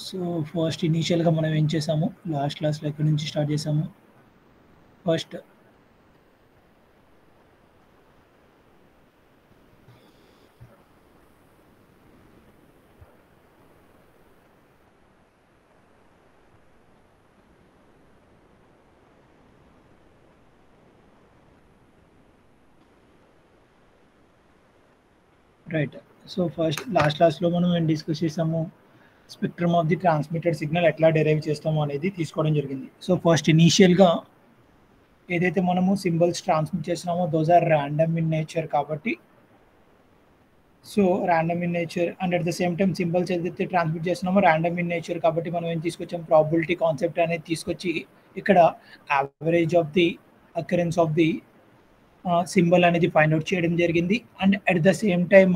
So first ఇనీషియల్గా మనం ఏం చేసాము, లాస్ట్ క్లాస్లో ఎక్కడి నుంచి స్టార్ట్ చేసాము. First right. So first last క్లాస్లో మనం ఏం డిస్కస్ చేసాము, spectrum of the transmitted signal ఎట్లా డెరైవ్ చేస్తాము అనేది తీసుకోవడం జరిగింది. సో ఫస్ట్ ఇనీషియల్గా ఏదైతే మనము సింబల్స్ ట్రాన్స్మిట్ చేస్తున్నామో those are random in nature కాబట్టి, so random in nature and at the same time symbols ఏదైతే ట్రాన్స్మిట్ చేస్తున్నామో ర్యాండమ్ ఇన్ నేచర్ కాబట్టి మనం ఏం తీసుకొచ్చాం, ప్రాబిలిటీ కాన్సెప్ట్ అనేది తీసుకొచ్చి ఇక్కడ average of the occurrence of the symbol అనేది ఫైండ్ అవుట్ చేయడం జరిగింది. And at the same time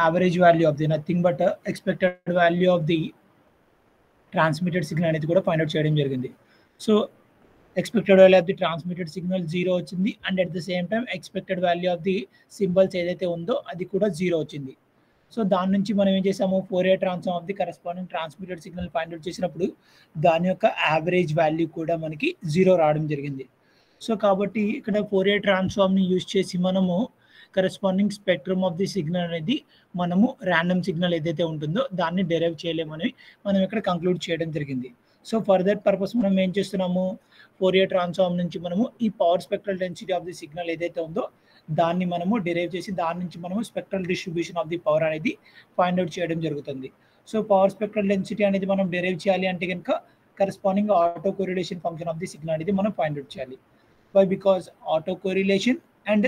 average value of the nothing but expected value of the transmitted signal అనేది కూడా ఫైండ్ అవుట్ చేయడం జరిగింది. So expected value of the transmitted signal 0 వచ్చింది and at the same time expected value of the symbols ఏదైతే ఉందో అది కూడా 0 వచ్చింది. సో దాని నుంచి మనం ఏం చేసాము, Fourier transform of the corresponding transmitted signal find out చేసినప్పుడు దాని యొక్క యావరేజ్ వాల్యూ కూడా మనకి 0 రావడం జరిగింది. సో కాబట్టి ఇక్కడ ఫోరియర్ ట్రాన్స్ఫార్మ్ని యూజ్ చేసి మనము corresponding spectrum of the signal అనేది మనము ర్యాండమ్ సిగ్నల్ ఏదైతే ఉంటుందో దాన్ని డెరైవ్ చేయలేమని మనం ఇక్కడ కంక్లూడ్ చేయడం జరిగింది. సో ఫర్ దట్ పర్పస్ మనం ఏం చేస్తున్నాము, ఫోరియర్ ట్రాన్స్ఫార్మ్ నుంచి మనము ఈ power spectral density of the signal ఏదైతే ఉందో దాన్ని మనము డెరైవ్ చేసి దాని నుంచి మనము spectral distribution of the power అనేది ఫైండ్ అవుట్ చేయడం జరుగుతుంది. సో పవర్ స్పెక్ట్రల్ డెన్సిటీ అనేది మనం డెరైవ్ చేయాలి అంటే కనుక corresponding auto correlation function of the signal అనేది మనం ఫైండ్ అవుట్ చేయాలి. Why? Because autocorrelation and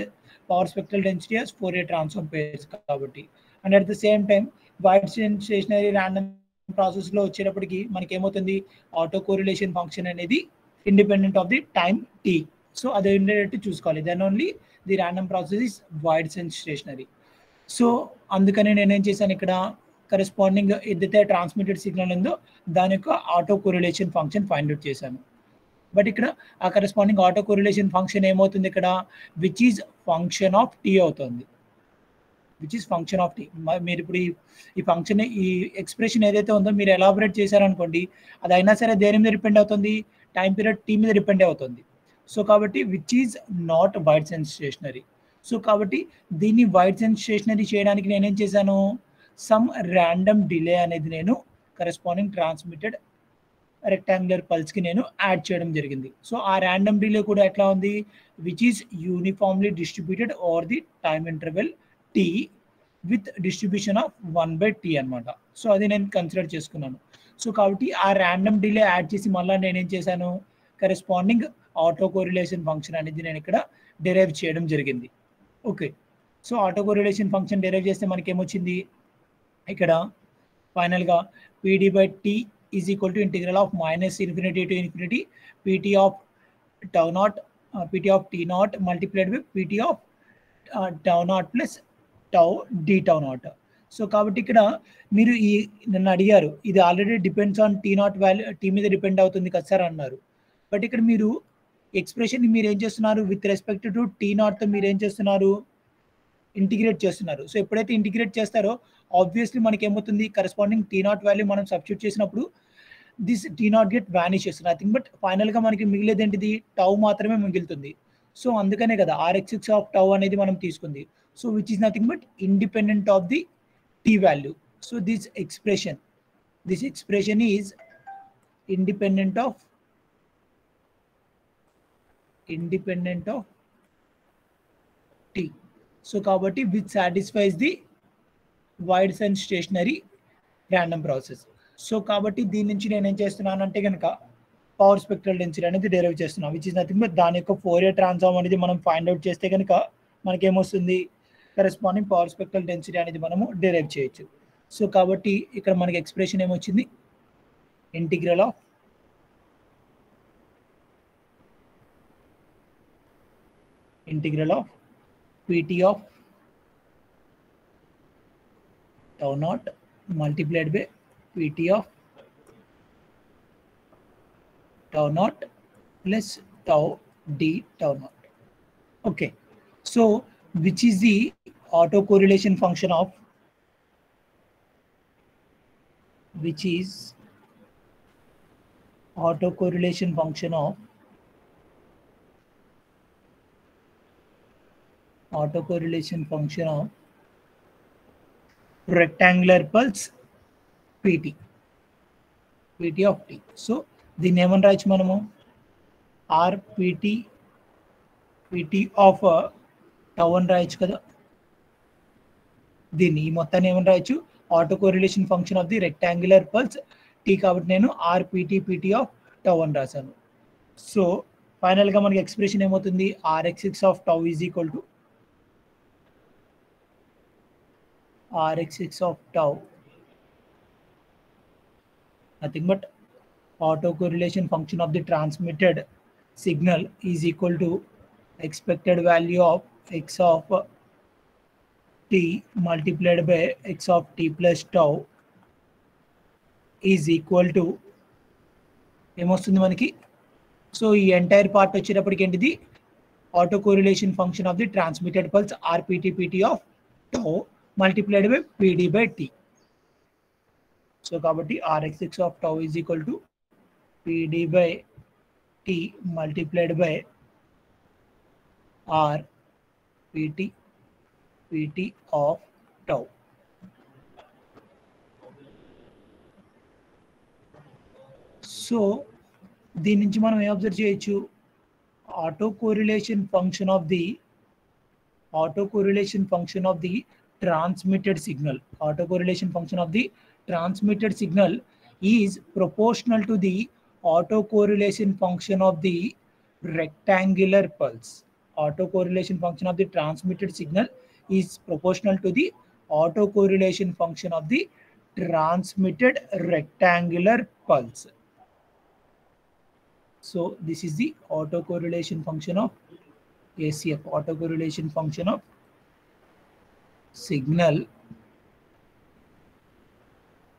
power spectral density as Fourier transform pairs కాబట్టి. And at the same time White's stationary random process లో వచ్చేటప్పటికి మనకి ఏమవుతుంది, ఆటో కోరిలేషన్ ఫంక్షన్ అనేది independent of the time t. So అది ఉండేటట్టు చూసుకోవాలి. Then only the random process is wides and stationary. So అందుకని నేనేం చేశాను, ఇక్కడ కరెస్పాండింగ్ ఏదైతే ట్రాన్స్మిటెడ్ సిగ్నల్ ఉందో దాని యొక్క auto correlation function find out చేశాను. బట్ ఇక్కడ ఆ కరెస్పాండింగ్ ఆటో కోరిలేషన్ ఫంక్షన్ ఏమవుతుంది ఇక్కడ, which is function of t అవుతుంది. Which is function of t. మీరు ఇప్పుడు ఈ ఫంక్షన్ ఈ ఎక్స్ప్రెషన్ ఏదైతే ఉందో మీరు ఎలాబరేట్ చేశారనుకోండి, అది అయినా సరే దేని మీద డిపెండ్ అవుతుంది, టైం పీరియడ్ టీ మీద డిపెండ్ అవుతుంది. సో కాబట్టి which is not wides and stationary. So కాబట్టి దీన్ని వైడ్స్ అండ్ స్టేషనరీ చేయడానికి నేనేం చేశాను, సమ్ ర్యాండమ్ డిలే అనేది నేను కరెస్పాండింగ్ ట్రాన్స్మిటెడ్ రెక్టాంగులర్ పల్స్కి నేను యాడ్ చేయడం జరిగింది. సో ఆ ర్యాండమ్ డిలే కూడా ఎట్లా ఉంది, which is uniformly distributed over the time interval t with distribution of 1/t అనమాట. సో అది నేను కన్సిడర్ చేసుకున్నాను. సో కాబట్టి ఆ ర్యాండమ్ డిలే యాడ్ చేసి మళ్ళీ నేనేం చేశాను, కరెస్పాండింగ్ ఆటో కోరిలేషన్ ఫంక్షన్ అనేది నేను ఇక్కడ డెరైవ్ చేయడం జరిగింది. Okay. So auto correlation function derive చేస్తే మనకి ఏమొచ్చింది, ఇక్కడ ఫైనల్గా pd/t is equal to integral of minus infinity to infinity pt of tau naught pt of t naught multiplied with pt of tau naught plus tau d tau naught. So కాబట్టి ఇక్కడ మీరు ఈ నన్ను అడిగారు, ఇది already depends on t naught value, t మీద depend అవుతుంది కదా సార్ అన్నారు. బట్ ఇక్కడ మీరు ఎక్స్ప్రెషన్ మీరు ఏం చేస్తున్నారు, విత్ రెస్పెక్ట్ టు టీ నాట్తో మీరు ఏం చేస్తున్నారు, ఇంటిగ్రేట్ చేస్తున్నారు. సో ఎప్పుడైతే ఇంటిగ్రేట్ చేస్తారో ఆబ్వియస్లీ మనకి ఏమవుతుంది, కరెస్పాండింగ్ టీ నాట్ వాల్యూ మనం సబ్స్టిట్యూట్ చేసినప్పుడు this t naught get vanishes, nothing but ఫైనల్గా మనకి మిగిలేది ఏంటిది, టౌ మాత్రమే మిగులుతుంది. సో అందుకనే కదా RX6 ఆఫ్ టౌ అనేది మనం తీసుకుంది. So which is nothing but independent of the t value. So this expression is independent of t. So కాబట్టి which satisfies the wides and stationary random process. So కాబట్టి దీని నుంచి నేను ఏం చేస్తున్నాను అంటే కనుక పవర్ స్పెక్ట్రల్ డెన్సిటీ అనేది డెరైవ్ చేస్తున్నాను, విచ్ ఇస్ నథింగ్ బట్ దాని యొక్క ఫోరియర్ ట్రాన్స్ఫార్మ్ అనేది మనం ఫైండ్ అవుట్ చేస్తే కనుక మనకేమొస్తుంది, కరెస్పాండింగ్ పవర్ స్పెక్ట్రల్ డెన్సిటీ అనేది మనము డెరైవ్ చేయొచ్చు. సో కాబట్టి ఇక్కడ మనకి ఎక్స్ప్రెషన్ ఏమొచ్చింది, integral of pt of tau naught multiplied by pt of tau naught plus tau d tau naught. Okay, so which is the autocorrelation function of, which is autocorrelation function of rectangular pulse PT of t. So దీన్ని ఏమని రాయొచ్చు మనము PT of tau అని రాయొచ్చు కదా. దీన్ని ఈ మొత్తాన్ని ఏమని రాయొచ్చు auto correlation function of the rectangular pulse t కాబట్టి నేను PT ఆఫ్ టౌ అని రాశాను. సో ఫైనల్ గా మనకి ఎక్స్ప్రెషన్ ఏమవుతుంది Rx6 of tau is equal to Rx6 of tau, nothing but autocorrelation function of the transmitted signal is equal to expected value of x of t multiplied by x of t plus tau is equal to ఏమొస్తుంది మనకి. So ఈ entire part వచ్చేటప్పటికి ఏంటిది autocorrelation function of the transmitted pulse PT of tau multiplied by PD by T. So kabatti Rx6 of tau is equal to PD by T multiplied by PT of tau. So దీని నుంచి మనం ఏం observe చేయొచ్చు autocorrelation function of the transmitted signal. Autocorrelation function of the transmitted signal is proportional to the autocorrelation function of the rectangular pulse. Autocorrelation function of the transmitted signal is proportional to the autocorrelation function of the transmitted rectangular pulse. So this is the autocorrelation function of ACF, autocorrelation function of signal,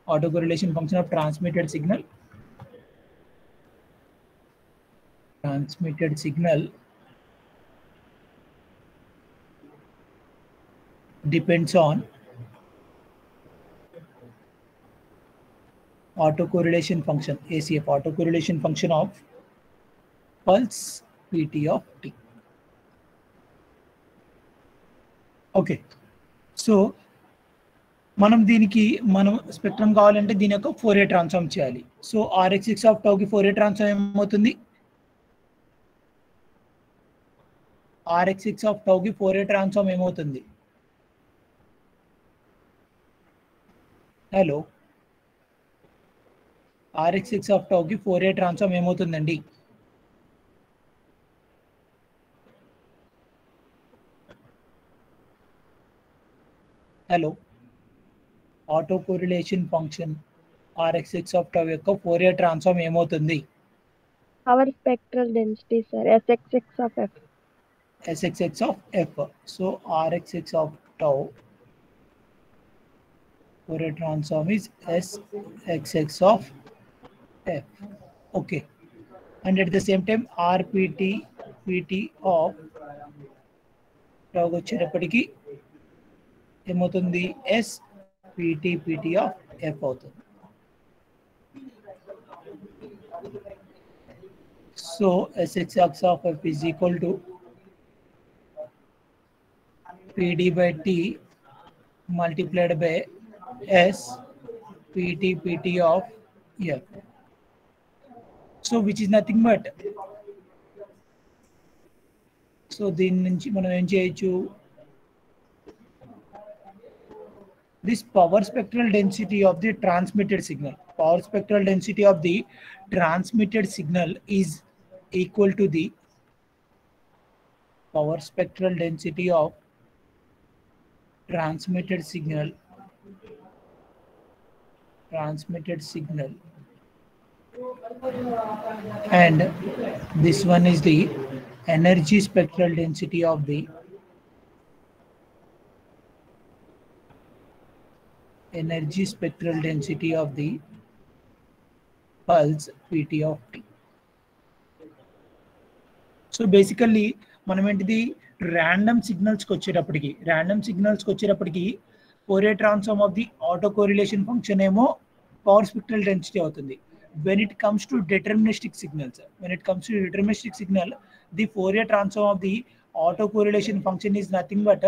autocorrelation function of transmitted signal depends on autocorrelation function ACF, autocorrelation function of pulse PT of T. Okay, so మనం spectrum కావాలంటే దీని యొక్క Fourier transform చేయాలి. So Rx6 of టౌకి Fourier transform ఏమవుతుంది Rx6 of టౌకి Fourier transform ఏమవుతుంది hello Rx6 of టౌకి ఫోరియర్ ట్రాన్స్ఫార్మ్ ఏమవుతుందండి hello autocorrelation function Rx6 of tau యొక్క ఫోరియర్ ట్రాన్స్ఫార్మ్ ఏమవుతుంది our spectral density sir Sxx of f. So Rx6 of tau Fourier transform is Sxx of f. Okay, and at the same time PT of tau వచ్చేటప్పటికి ఏమవుతుంది PT of f అవుతుంది. So Sxx of f is equal to PD by T multiplied by PT of f. So which is nothing but, so దీని నుంచి మనం ఏం చేయొచ్చు this power spectral density of the transmitted signal. Power spectral density of the transmitted signal is equal to the power spectral density of transmitted signal and this one is the energy spectral density of the pulse PT of T. So basically మనం ఏంటిది random సిగ్నల్స్కి వచ్చేటప్పటికి Fourier transform of the auto correlation function ఏమో power spectral density అవుతుంది. when it comes to deterministic signals, the Fourier transform of the autocorrelation function is nothing but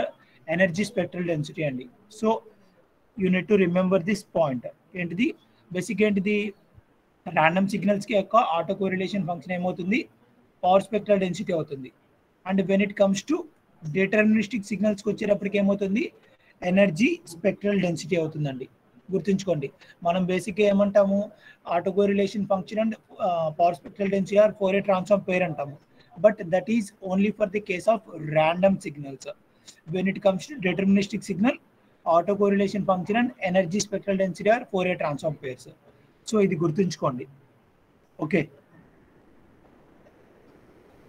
energy spectral density అండి. So you need to remember this point. ఏంటిది basic, ఏంటిది random సిగ్నల్స్కి యొక్క auto correlation function ఏమవుతుంది, power spectral density అవుతుంది. And when it comes to deterministic సిగ్నల్స్కి వచ్చేటప్పటికి ఏమవుతుంది, ఎనర్జీ స్పెక్ట్రల్ డెన్సిటీ అవుతుందండి. గుర్తుంచుకోండి, మనం బేసిక్గా ఏమంటాము, auto correlation function and power spectral density are Fourier transform pair అంటాము. But that is only for the case of random signals. When it comes to deterministic signal, auto correlation function and energy spectral density are Fourier transform pairs. So ఇది గుర్తుంచుకోండి. Okay,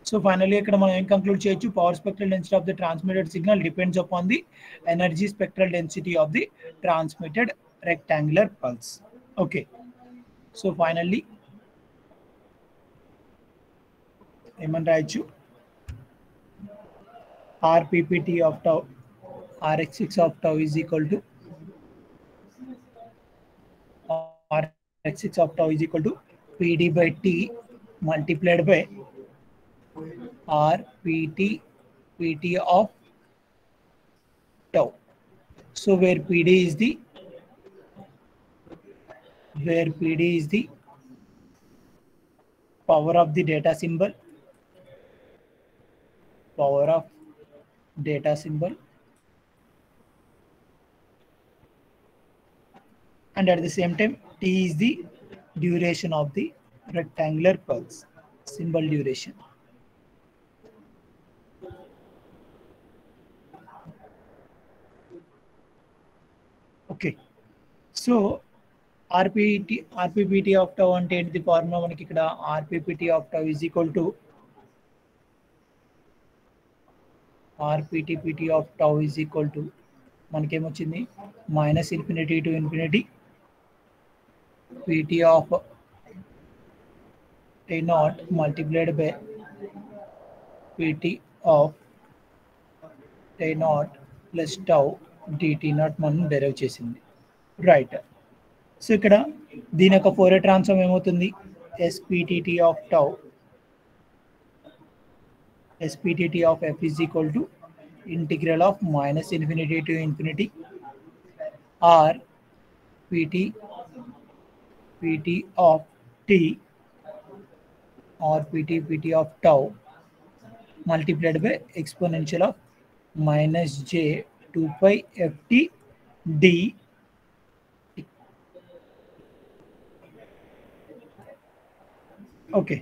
so finally ఇక్కడ మనం ఏం conclude చేయొచ్చు, power spectral density of the transmitted signal depends upon the energy spectral density of the transmitted rectangular pulse. Okay, so finally ఏమని రాయొచ్చు, RPPT of tau, Rx6 of tau is equal to Rx6 of tau is equal to PD by T multiplied by PT of tau. So where PD is the power of the data symbol, and at the same time T is the duration of the rectangular pulse, symbol duration. Okay, so RPPT of tau అంటే ఏంటి, formula మనకి ఇక్కడ RPPT of tau is equal to RPPT of tau is equal to మనకేమొచ్చింది, -∞ to infinity PT of T naught multiplied by PT of T naught plus tau dt naught మనం derive చేసింది. Right, so ఇక్కడ దీని యొక్క Fourier transform ఏమవుతుంది, SPTT of tau, SPTT of f is equal to integral of -∞ to infinity r PT of t or PT of tau multiplied by exponential of -j 2 pi ft d. Okay,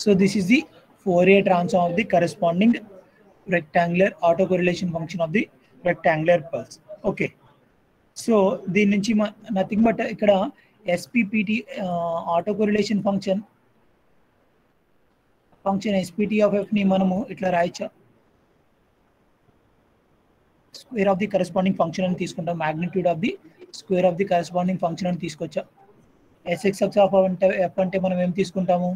so this is the Fourier transform of the corresponding rectangular autocorrelation function of the rectangular pulse. Okay, so దీని నుంచి nothing but ఇక్కడ SPPT autocorrelation function SPT of f ని మనము ఇట్లా రాయొచ్చా, square of the corresponding function అని తీసుకుంటాం, magnitude of the square of the corresponding function అని తీసుకొచ్చా. SX of f అంటే మనం ఏం తీసుకుంటాము,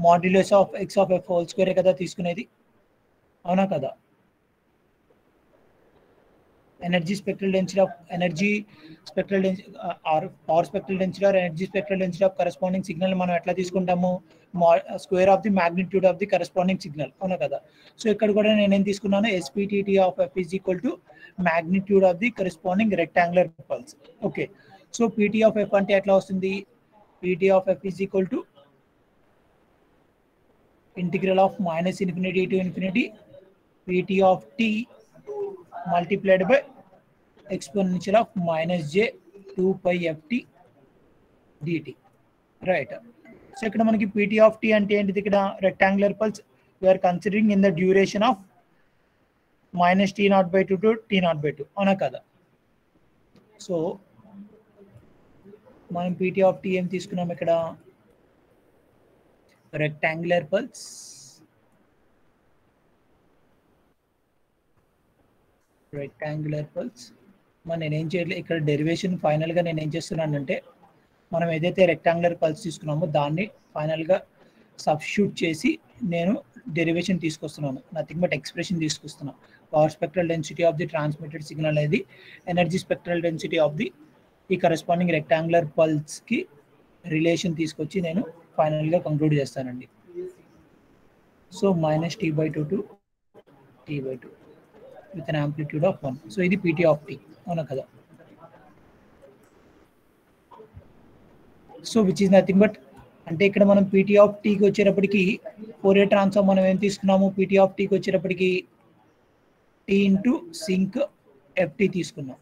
modulus of x of f whole square కదా తీసుకునేది, అవునా కదా. Energy spectral density or power spectral density or energy spectral density of corresponding signal మనం ఎట్లా తీసుకుంటాము, square of the magnitude of the corresponding signal, అవునా కదా. సో ఇక్కడ కూడా నేనేం తీసుకున్నాను, SPTT of f is equal to magnitude of the corresponding rectangular pulse. Okay, so PT of f అంటే ఎట్లా వస్తుంది, PT of f is equal to integral of -∞ to infinity PT of t multiplied by exponential of -j 2 pi ft dt. Right, so ఇక్కడ మనకి PT of t అంటే ఏంటిది, ఇక్కడ rectangular pulse we are considering in the duration of -T0/2 to T0/2, అవునా కదా. So మనం PT of t ఏం తీసుకున్నాం, ఇక్కడ రెక్టాంగులర్ పల్స్ మనం నేనేం చేయలేదు ఇక్కడ డెరివేషన్. ఫైనల్గా నేను ఏం చేస్తున్నానంటే, మనం ఏదైతే రెక్టాంగులర్ పల్స్ తీసుకున్నామో దాన్ని ఫైనల్గా సబ్స్టిట్యూట్ చేసి నేను డెరివేషన్ తీసుకొస్తున్నాను, నథింగ్ బట్ ఎక్స్ప్రెషన్ తీసుకొస్తున్నాను. Power spectral density of the transmitted signal అనేది energy spectral density of the ఈ కరెస్పాండింగ్ రెక్టాంగులర్ పల్స్కి రిలేషన్ తీసుకొచ్చి నేను ఫైనల్గా కంక్లూడ్ చేస్తానండి. So -t/2 to t/2 with an amplitude of 1. So ఇది PT ఆఫ్ t అవునా కదా. So which is nothing but అంటే ఇక్కడ మనం PT ఆఫ్ టీకి వచ్చేటప్పటికి ఫోరియర్ ట్రాన్స్ఫార్మ్ మనం ఏం తీసుకున్నాము, PT ఆఫ్ టీకి వచ్చేటప్పటికి t ఇంటూ సింక్ FT తీసుకున్నాం,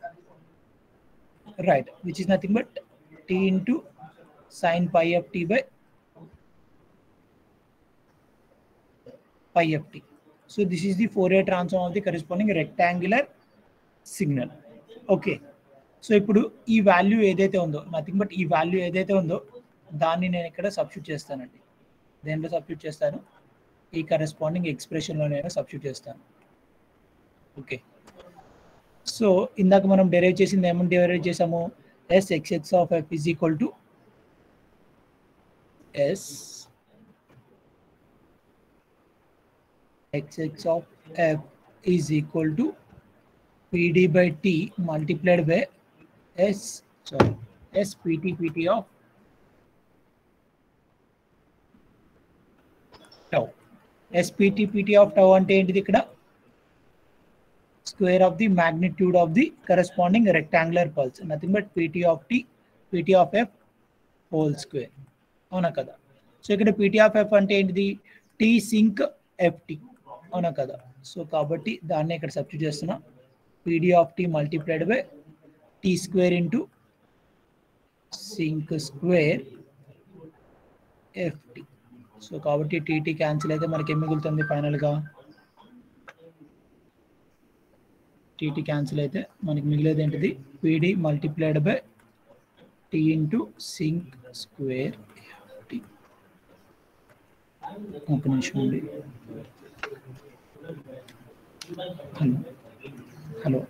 right, which is nothing but t into sin pi of t by pi of t. So this is the Fourier transform of the corresponding rectangular signal. Okay. So ఇప్పుడు ఈ value ఏదైతే ఉందో, nothing but ఈ value ఏదైతే ఉందో దాన్ని నేను ఇక్కడ సబ్స్టిట్యూట్ చేస్తానండి. దేంట్లో సబ్స్టిట్యూట్ చేస్తాను, ఈ కరెస్పాండింగ్ ఎక్స్ప్రెషన్లో నేను సబ్స్టిట్యూట్ చేస్తాను. ఓకే. సో ఇందాక మనం డెరైవ్ చేసింది ఏమని డెరైవ్ చేసాము, Sxx of f is equal to Sxx of f is equal to PD by T multiplied by SPT of tau. SPT of tau అంటే ఏంటిది, ఇక్కడ square of the magnitude of the corresponding rectangular pulse, nothing but PT of f whole square, అవునా కదా. So ఇక్కడ PT of f అంటే ఏంటిది, T sync FT, అవునా కదా. సో కాబట్టి దాన్ని ఇక్కడ సబ్స్టిట్యూట్ చేస్తున్నా, PD of t multiplied by t square into sinc square FT. So కాబట్టి TT క్యాన్సిల్ అయితే మనకి ఏం మిగులుతుంది, ఫైనల్గా TT క్యాన్సిల్ అయితే మనకి మిగిలేది ఏంటిది, PD multiplied by t into sinc square FT. ఒక నిమిషం అండి. హలో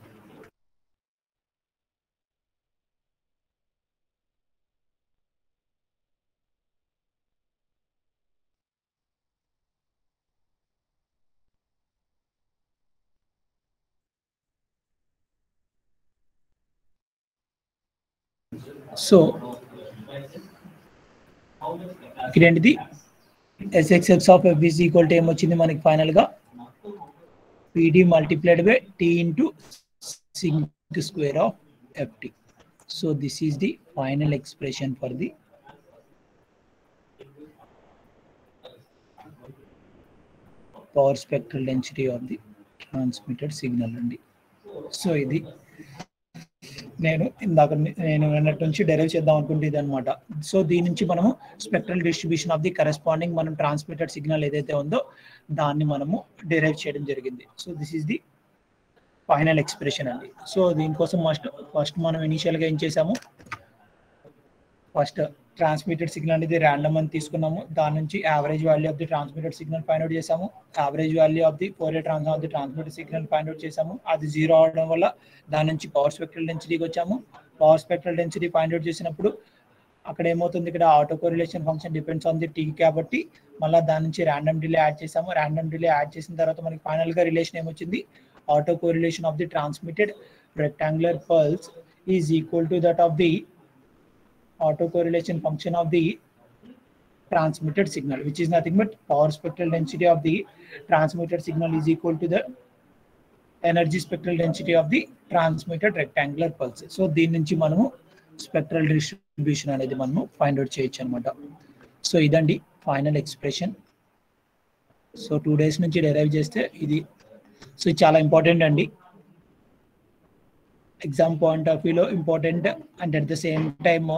సో ఇదేంటిది, Sxx of f is equal to ఏమొచ్చింది మనకి ఫైనల్గా, PD multiplied by t into sink square of FT. So this is the final expression for the power spectral density of the transmitted signal అండి. So ఇది నేను అన్నట్టు నుంచి derive చేద్దాం అనుకుంటే ఇది అనమాట. సో దీని నుంచి మనము spectral distribution of the corresponding మనం ట్రాన్స్మిటెడ్ సిగ్నల్ ఏదైతే ఉందో దాన్ని మనము డెరైవ్ చేయడం జరిగింది. So this is the final expression అండి. సో దీనికోసం ఫస్ట్ మనం ఇనీషియల్గా ఏం చేసాము, ఫస్ట్ ట్రాన్స్మిటెడ్ సిగ్నల్ అనేది ర్యాండమ్ అని తీసుకున్నాము, దాని నుంచి average value of the transmitted signal find out చేసాము, average value of the Fourier transform of the transmitted signal find out చేసాము, అది 0 అవడం వల్ల దాని నుంచి పవర్ స్పెక్ట్రల్ డెన్సిటీకి వచ్చాము. Power spectral density find out చేసినప్పుడు అక్కడ ఏమవుతుంది, ఇక్కడ auto correlation function depends on the t కాబట్టి మళ్ళీ దాని నుంచి ర్యాండమ్ డిలే యాడ్ చేసాము. ర్యాండమ్ డిలే యాడ్ చేసిన తర్వాత మనకి ఫైనల్గా రిలేషన్ ఏమొచ్చింది, auto correlation of the transmitted rectangular pulse is equal to that of the autocorrelation function of the transmitted signal, which is nothing but power spectral density of the transmitted signal is equal to the energy spectral density of the transmitted rectangular pulse. So దీని నుంచి మనము spectral distribution అనేది మనము find out చేయొచ్చు అనమాట. So ఇదండి final expression. So 2 days నుంచి derive చేస్తే ఇది. సో చాలా ఇంపార్టెంట్ అండి, ఎగ్జామ్ పాయింట్ ఆఫ్ వ్యూలో important and at the same time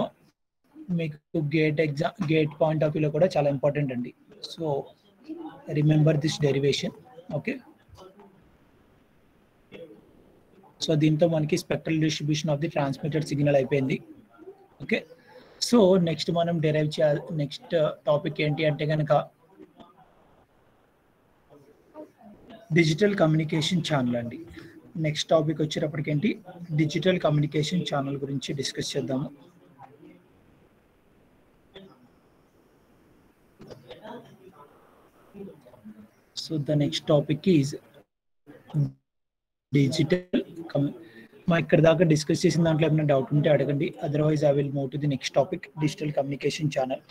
మీకు గేట్ పాయింట్ ఆఫ్ వ్యూలో కూడా చాలా ఇంపార్టెంట్ అండి. So remember this derivation. Okay, so దీంతో మనకి spectral distribution of the transmitted signal అయిపోయింది. ఓకే, సో నెక్స్ట్ మనం డెరైవ్ చేయాలి, నెక్స్ట్ టాపిక్ ఏంటి అంటే కనుక డిజిటల్ కమ్యూనికేషన్ ఛానల్ అండి. నెక్స్ట్ టాపిక్ వచ్చేటప్పటికి ఏంటి, డిజిటల్ కమ్యూనికేషన్ ఛానల్ గురించి డిస్కస్ చేద్దాము. So the next topic is మా ఇక్కడ దాకా డిస్కస్ చేసిన దాంట్లో ఏమైనా డౌట్ ఉంటే అడగండి, otherwise I will move to the next topic, digital communication channel.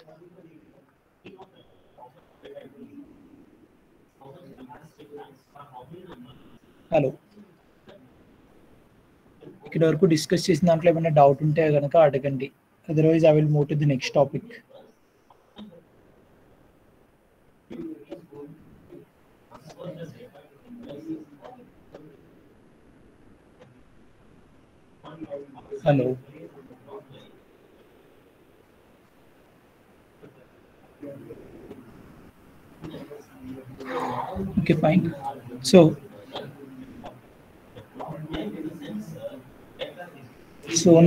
Hello, ఇక్కడ వరకు డిస్కస్ చేసిన దాంట్లో ఏమైనా డౌట్ ఉంటే కనుక అడగండి, otherwise I will move to the next topic. Hello, okay, fine. So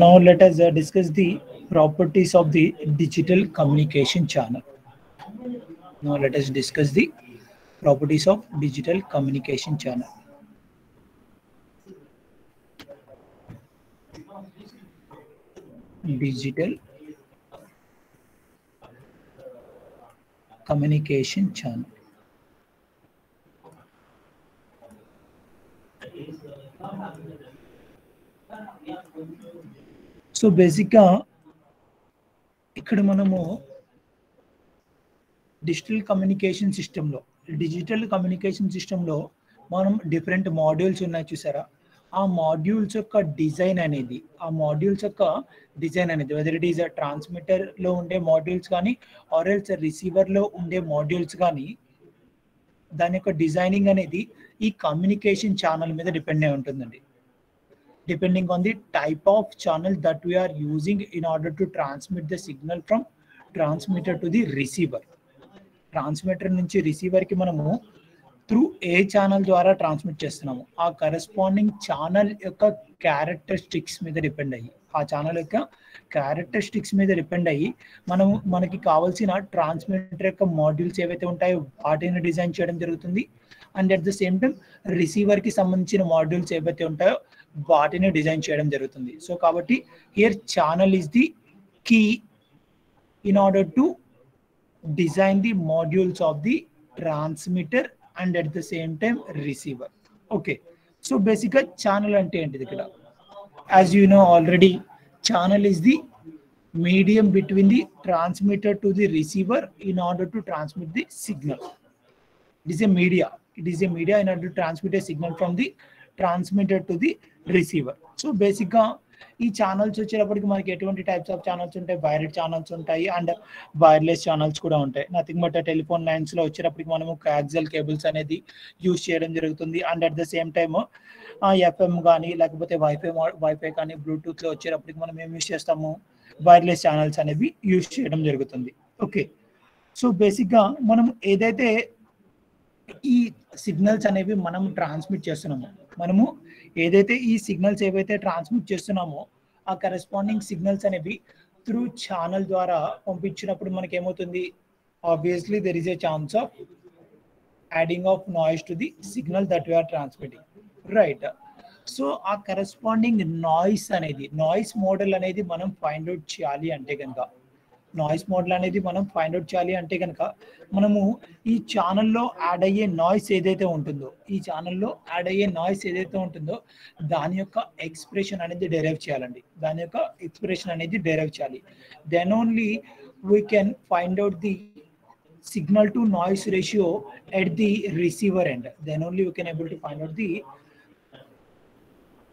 now let us discuss the properties of the digital communication channel. Now let us discuss the properties of digital communication channel. Digital communication channel. So బేసిక్గా ఇక్కడ మనము digital communication సిస్టంలో మనం different modules ఉన్నాయి చూసారా, ఆ modules యొక్క design అనేది వెదర్ ఇట్ ఈస్ ట్రాన్స్మిటర్లో ఉండే మాడ్యూల్స్ కానీ ఆర్ ఎల్స్ రిసీవర్లో ఉండే మాడ్యూల్స్ కానీ, దాని యొక్క డిజైనింగ్ అనేది ఈ కమ్యూనికేషన్ ఛానల్ మీద డిపెండ్ అయి ఉంటుందండి. Depending on the type of channel that we are using in order to transmit the signal from transmitter to the receiver. Transmitter నుంచి రిసీవర్కి మనము త్రూ ఏ ఛానల్ ద్వారా ట్రాన్స్మిట్ చేస్తున్నాము, ఆ కరెస్పాండింగ్ ఛానల్ యొక్క characteristics మీద డిపెండ్ అయ్యి మనకి కావాల్సిన ట్రాన్స్మిటర్ యొక్క మాడ్యూల్స్ ఏవైతే ఉంటాయో వాటిని డిజైన్ చేయడం జరుగుతుంది. And at the same time రిసీవర్కి సంబంధించిన మాడ్యూల్స్ ఏవైతే ఉంటాయో వాటిని డిజైన్ చేయడం జరుగుతుంది. సో కాబట్టి here channel is the key in order to design the modules of the transmitter and at the same time receiver. Okay, so బేసిక్గా ఛానల్ అంటే ఏంటిది? ఇక్కడ as you know already, channel is the medium between the transmitter to the receiver in order to transmit the signal. It is a media in order to transmit a signal from the transmitter to the receiver. So basically ఈ channels వచ్చేటప్పటికి మనకి ఎటువంటి types of channels ఉంటాయి, wired channels ఉంటాయి and wireless channels కూడా ఉంటాయి. Nothing but telephone lines లో వచ్చేటప్పటికి మనము కోయాక్సియల్ కేబుల్స్ అనేది యూజ్ చేయడం జరుగుతుంది. And at the same time FM కానీ లేకపోతే వైఫై కానీ బ్లూటూత్ లో వచ్చేటప్పటికి మనం ఏం యూజ్ చేస్తాము, వైర్లెస్ ఛానల్స్ అనేవి యూజ్ చేయడం జరుగుతుంది. ఓకే, సో బేసిక్గా మనం ఏదైతే ఈ సిగ్నల్స్ అనేవి మనం ట్రాన్స్మిట్ చేస్తున్నామో ఆ కరెస్పాండింగ్ సిగ్నల్స్ అనేవి త్రూ ఛానల్ ద్వారా పంపించినప్పుడు మనకి ఏమవుతుంది, obviously there is a chance of adding of noise to the signal that we are transmitting, right? So ఆ కరెస్పాండింగ్ నాయిస్ మోడల్ అనేది మనం ఫైండ్ అవుట్ చేయాలి అంటే కనుక మనము ఈ ఛానల్లో యాడ్ అయ్యే నాయిస్ ఏదైతే ఉంటుందో దాని యొక్క ఎక్స్ప్రెషన్ అనేది డెరైవ్ చేయాలి. Then only we can find out the signal to noise ratio at the receiver end. Then only we can able to find out the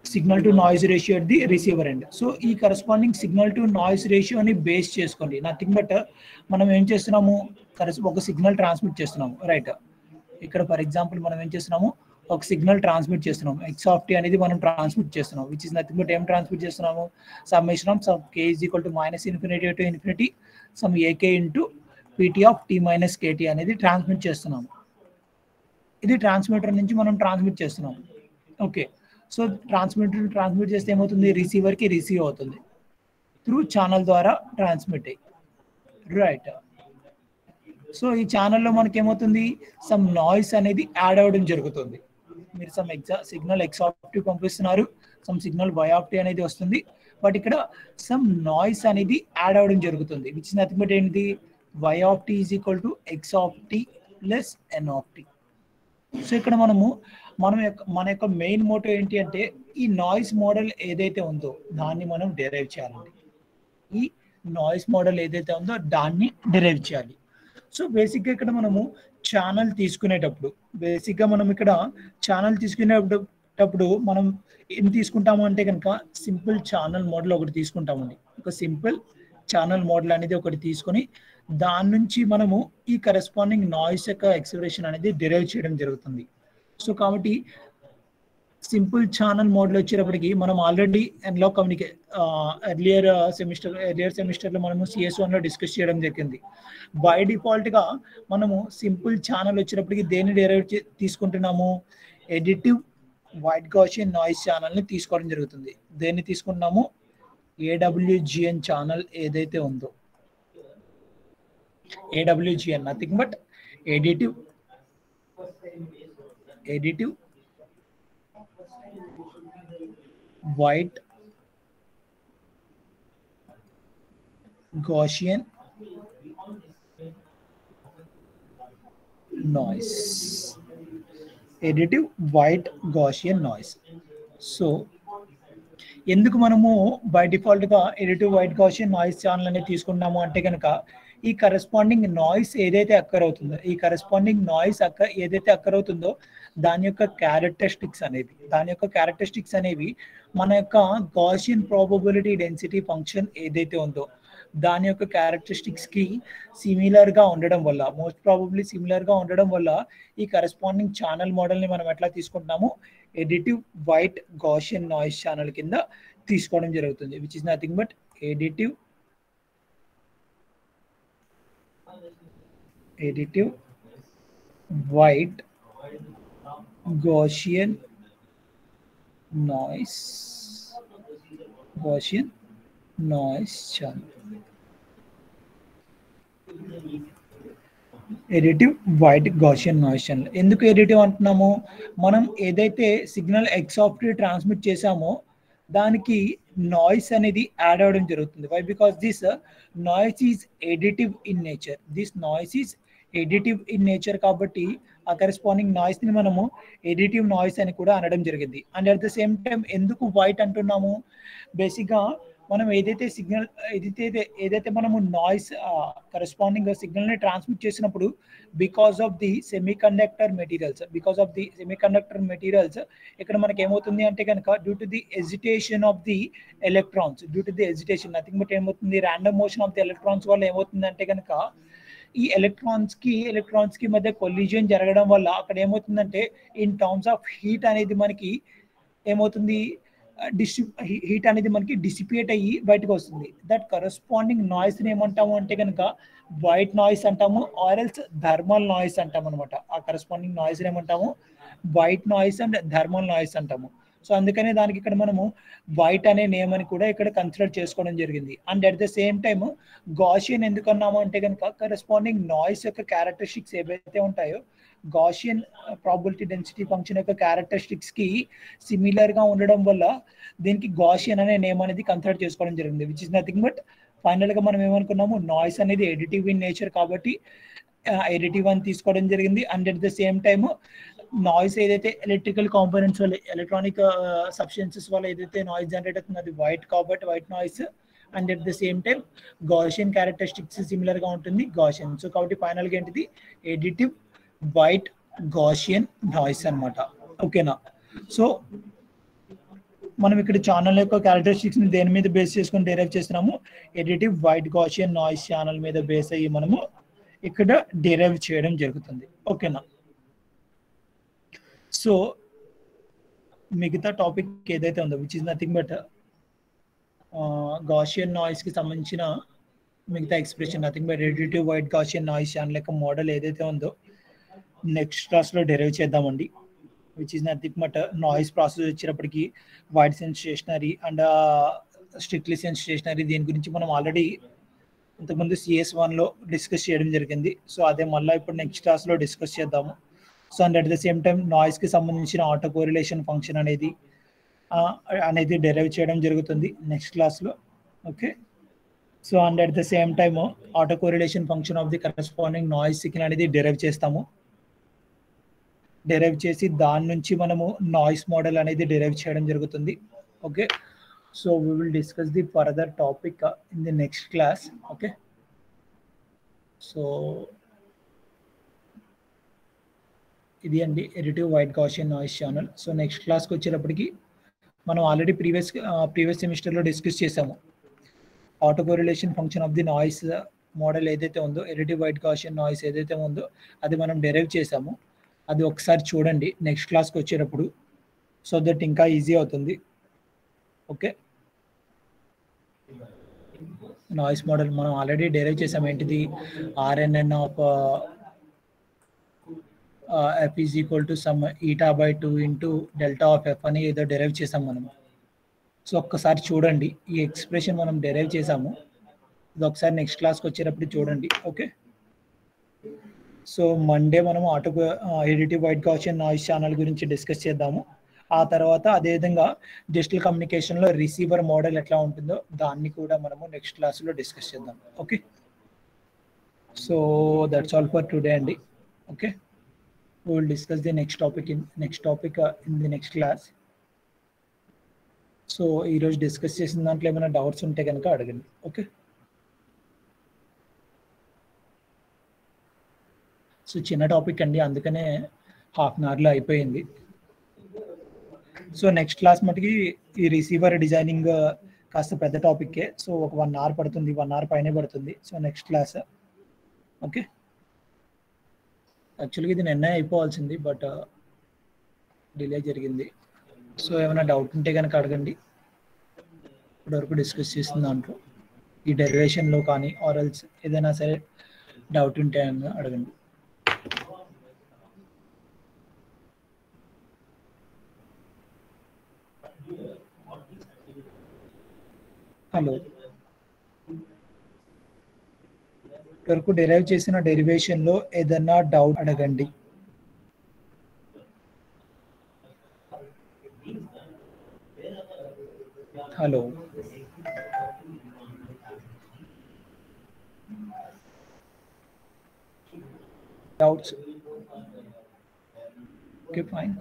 signal to noise ratio at the receiver end. So ఈ corresponding signal to noise ratio ని base చేసుకోండి. Nothing but మనం ఏం చేస్తున్నాము, ఒక signal transmit చేస్తున్నాము, right? ఇక్కడ for example మనం ఏం చేస్తున్నాము, ఒక సిగ్నల్ ట్రాన్స్మిట్ చేస్తున్నాము, ఎక్స్ ఆఫ్ టీ అనేది మనం ట్రాన్స్మిట్ చేస్తున్నాము, విచ్ ఇస్ నథింగ్ బట్ ఏం ట్రాన్స్మిట్ చేస్తున్నాము, summation of some k is equal to -infinity to infinity some ak into pt of t minus kt అనేది ట్రాన్స్మిట్ చేస్తున్నాము. ఇది ట్రాన్స్మిటర్ నుంచి మనం ట్రాన్స్మిట్ చేస్తున్నాము. ఓకే, సో ట్రాన్స్మిట్ చేస్తే ఏమవుతుంది, రిసీవర్కి రిసీవ్ అవుతుంది త్రూ ఛానల్ ద్వారా ట్రాన్స్మిట్ అయ్యి, రైట్? సో ఈ ఛానల్లో మనకి ఏమవుతుంది, సమ్ నాయిస్ అనేది యాడ్ అవ్వడం జరుగుతుంది. మీరు some signal x of t పంపిస్తున్నారు, some signal y of t అనేది వస్తుంది, బట్ ఇక్కడ సమ్ నాయిస్ అనేది యాడ్ అవ్వడం జరుగుతుంది, విచ్ ఇస్ నథింగ్ బట్ ఏంటి, y of t is equal to x of t plus n of t. So ఇక్కడ మన యొక్క మెయిన్ మోటో ఏంటి అంటే, ఈ నాయిస్ మోడల్ ఏదైతే ఉందో దాన్ని మనం డిరైవ్ చేయాలండి. ఈ నాయిస్ మోడల్ ఏదైతే ఉందో దాన్ని డిరైవ్ చేయాలి. సో బేసిక్గా ఇక్కడ మనము ఛానల్ తీసుకునేటప్పుడు మనం ఇక్కడ ఛానల్ తీసుకునేటప్పుడు మనం ఏం తీసుకుంటాము అంటే కనుక సింపుల్ ఛానల్ మోడల్ ఒకటి తీసుకుంటామండి. ఒక సింపుల్ ఛానల్ మోడల్ అనేది ఒకటి తీసుకొని దాని నుంచి మనము ఈ కరెస్పాండింగ్ నాయిస్ యొక్క ఎక్స్ప్రెషన్ అనేది డిరైవ్ చేయడం జరుగుతుంది. సో కాబట్టి సింపుల్ ఛానల్ మోడల్ వచ్చేటప్పటికి మనం ఆల్రెడీ ఎన్లాగ్ ఎర్లియర్ సెమిస్టర్లో మనము CS1 లో డిస్కస్ చేయడం జరిగింది. బై డిఫాల్ట్గా మనము సింపుల్ ఛానల్ వచ్చేటప్పటికి దేన్ని డిరైవ్ తీసుకుంటున్నాము? ఎడిటివ్ వైట్ గాసియన్ నాయిస్ ఛానల్ని తీసుకోవడం జరుగుతుంది. దేన్ని తీసుకుంటున్నాము? AWGN ఛానల్ ఏదైతే ఉందో, AWGN nothing but additive white Gaussian noise, additive white Gaussian noise. So ఎందుకు మనము బై డిఫాల్ట్గా additive white Gaussian noise channel అనేది తీసుకున్నాము అంటే కనుక ఈ కరెస్పాండింగ్ నాయిస్ ఏదైతే అక్కర్ అవుతుందో దాని యొక్క క్యారెక్టరిస్టిక్స్ అనేవి మన యొక్క గాసియన్ ప్రాబబిలిటీ డెన్సిటీ ఫంక్షన్ ఏదైతే ఉందో దాని యొక్క క్యారెక్టరిస్టిక్స్ కి సిమిలర్ గా ఉండడం వల్ల, మోస్ట్ ప్రాబబ్లీ సిమిలర్ గా ఉండడం వల్ల ఈ కరెస్పాండింగ్ ఛానల్ మోడల్ ని మనం ఎట్లా తీసుకుంటున్నాము? Additive white Gaussian noise channel కింద తీసుకోవడం జరుగుతుంది, which is nothing but additive white Gaussian noise channel. Additive white Gaussian noise channel ఎందుకు ఎడిటివ్ అంటున్నాము? మనం ఏదైతే సిగ్నల్ x ట్రాన్స్మిట్ చేసామో దానికి నాయిస్ అనేది యాడ్ అవ్వడం జరుగుతుంది. Why? Because this noise is additive in nature కాబట్టి ఆ కరెస్పాండింగ్ నాయిస్ ని మనము ఎడిటివ్ నాయిస్ అని కూడా అనడం జరిగింది. And at the same time ఎందుకు వైట్ అంటున్నాము? బేసిక్గా మనం ఏదైతే మనము నాయిస్ కరెస్పాండింగ్ సిగ్నల్ ని ట్రాన్స్మిట్ చేసినప్పుడు because of the semiconductor materials ఇక్కడ మనకి ఏమవుతుంది అంటే కనుక due to the agitation of the electrons, nothing but ఏమవుతుంది? Random motion of the electrons వల్ల ఏమవుతుంది అంటే కనుక ఈ ఎలక్ట్రాన్స్ కి మధ్య కొలిజన్ జరగడం వల్ల అక్కడ ఏమవుతుందంటే ఇన్ టర్మ్స్ ఆఫ్ హీట్ అనేది మనకి ఏమవుతుంది? హీట్ అనేది మనకి డిసిపేట్ అయ్యి బయటకు వస్తుంది. దట్ కరెస్పాండింగ్ నాయిస్ ని ఏమంటాము అంటే కనుక వైట్ నాయిస్ అంటాము, ఆర్ ఎల్స్ థర్మల్ నాయిస్ అంటాము అనమాట. ఆ కరెస్పాండింగ్ నాయిస్ ని ఏమంటాము? White noise and thermal noise అంటాము. సో అందుకనే దానికి ఇక్కడ మనము వైట్ అనే నేమ్ అని కూడా ఇక్కడ కన్సిడర్ చేసుకోవడం జరిగింది. And at the same time Gaussian ఎందుకు అన్నాము అంటే కనుక కరెస్పాండింగ్ నాయిస్ యొక్క క్యారెక్టరిస్టిక్స్ ఏవైతే ఉంటాయో గాసియన్ ప్రాబబిలిటీ డెన్సిటీ ఫంక్షన్ యొక్క క్యారెక్టరిస్టిక్స్ కి సిమిలర్ గా ఉండడం వల్ల దీనికి గాసియన్ అనే నేమ్ అనేది కన్సిడర్ చేసుకోవడం జరిగింది, which is nothing but final గా మనం ఏమనుకున్నాము? నాయిస్ అనేది ఎడిటివ్ ఇన్ నేచర్ కాబట్టి ఎడిటివ్ అని తీసుకోవడం జరిగింది. And at the same time noise ఏదైతే ఎలక్ట్రికల్ కాంపోనెంట్స్ వల్ల, ఎలక్ట్రానిక్ సబ్స్టెన్సెస్ వల్ల ఏదైతే నాయిస్ జనరేట్ అవుతుంది అది వైట్ కాబట్టి white noise. And at the same time Gaussian characteristics similar గా ఉంటుంది గాసియన్. సో కాబట్టి ఫైనల్ గా ఏంటిది? ఎడిటివ్ వైట్ గాసియన్ నాయిస్ అన్నమాట. ఓకేనా? సో మనం ఇక్కడ ఛానల్ యొక్క క్యారెక్టరిస్టిక్స్ ని దేని మీద బేస్ చేసుకొని డెరైవ్ చేస్తున్నాము? Additive white Gaussian noise channel మీద బేస్ అయ్యి మనము ఇక్కడ డెరైవ్ చేయడం జరుగుతుంది. ఓకేనా? సో మిగతా టాపిక్ ఏదైతే ఉందో which is nothing but Gaussian noise కి సంబంధించిన మిగతా expression nothing but additive white Gaussian noise channel యొక్క మోడల్ ఏదైతే ఉందో నెక్స్ట్ క్లాస్లో డెరైవ్ చేద్దామండి, which is nothing but noise process వచ్చేటప్పటికి wide sense stationary and strictly sense stationary దీని గురించి మనం ఆల్రెడీ ఇంతకుముందు CS1లో డిస్కస్ చేయడం జరిగింది. సో అదే మళ్ళీ ఇప్పుడు నెక్స్ట్ క్లాస్లో డిస్కస్ చేద్దాము. So and at the same time నాయిస్కి సంబంధించిన ఆటో కోరిలేషన్ ఫంక్షన్ అనేది డెరైవ్ చేయడం జరుగుతుంది నెక్స్ట్ క్లాస్లో. Okay, so and at the same time auto correlation function of the corresponding noise signal అనేది డెరైవ్ చేస్తాము. డెరైవ్ చేసి దాని నుంచి మనము నాయిస్ మోడల్ అనేది డెరైవ్ చేయడం జరుగుతుంది. Okay, so we will discuss the further topic in the next class. Okay, so ఇది అండి additive white Gaussian noise channel. So next క్లాస్కి వచ్చేటప్పటికి మనం ఆల్రెడీ ప్రీవియస్ సెమిస్టర్లో డిస్కస్ చేసాము. Auto correlation function of the noise model ఏదైతే ఉందో, additive white Gaussian noise ఏదైతే ఉందో అది మనం డెరైవ్ చేసాము. అది ఒకసారి చూడండి నెక్స్ట్ క్లాస్కి వచ్చేటప్పుడు, సో దట్ ఇంకా ఈజీ అవుతుంది. ఓకే, నాయిస్ మోడల్ మనం ఆల్రెడీ డెరైవ్ చేసాం. ఏంటిది? RNN of f is equal to some eta by 2 into delta of f అని ఏదో డెరైవ్ చేసాం మనం. సో ఒక్కసారి చూడండి, ఈ ఎక్స్ప్రెషన్ మనం డెరైవ్ చేసాము. ఇది ఒకసారి నెక్స్ట్ క్లాస్కి వచ్చేటప్పుడు చూడండి. ఓకే, సో మండే మనం additive white Gaussian noise channel గురించి డిస్కస్ చేద్దాము. ఆ తర్వాత అదేవిధంగా డిజిటల్ కమ్యూనికేషన్లో రిసీవర్ మోడల్ ఎట్లా ఉంటుందో దాన్ని కూడా మనము నెక్స్ట్ క్లాస్లో డిస్కస్ చేద్దాం. Okay, so that's all for today అండి. Okay, we will discuss the next topic in the next class. So ఈరోజు డిస్కస్ చేసిన దాంట్లో ఏమైనా డౌట్స్ ఉంటే కనుక అడగండి. ఓకే, సో చిన్న టాపిక్ అండి, అందుకనే హాఫ్ అన్ అవర్లో అయిపోయింది. సో నెక్స్ట్ క్లాస్ మటుకి ఈ రిసీవర్ డిజైనింగ్ కాస్త పెద్ద టాపిక్కే. సో ఒక 1 hour పడుతుంది, 1 hour పైనే పడుతుంది. So next class. ఓకే, యాక్చువల్గా ఇది నిన్నే అయిపోవాల్సింది, బట్ డిలే జరిగింది. సో ఏమైనా డౌట్ ఉంటే కనుక అడగండి. ఇప్పటివరకు డిస్కస్ చేసిన దాంట్లో ఈ డెరివేషన్లో కానీ ఆర్ఎల్స్ ఏదైనా సరే డౌట్ ఉంటే అడగండి. హలో, ఇప్పటివరకు డెరైవ్ చేసిన డెరివేషన్లో ఏదైనా డౌట్ అడగండి. Hello, doubts? Okay, fine.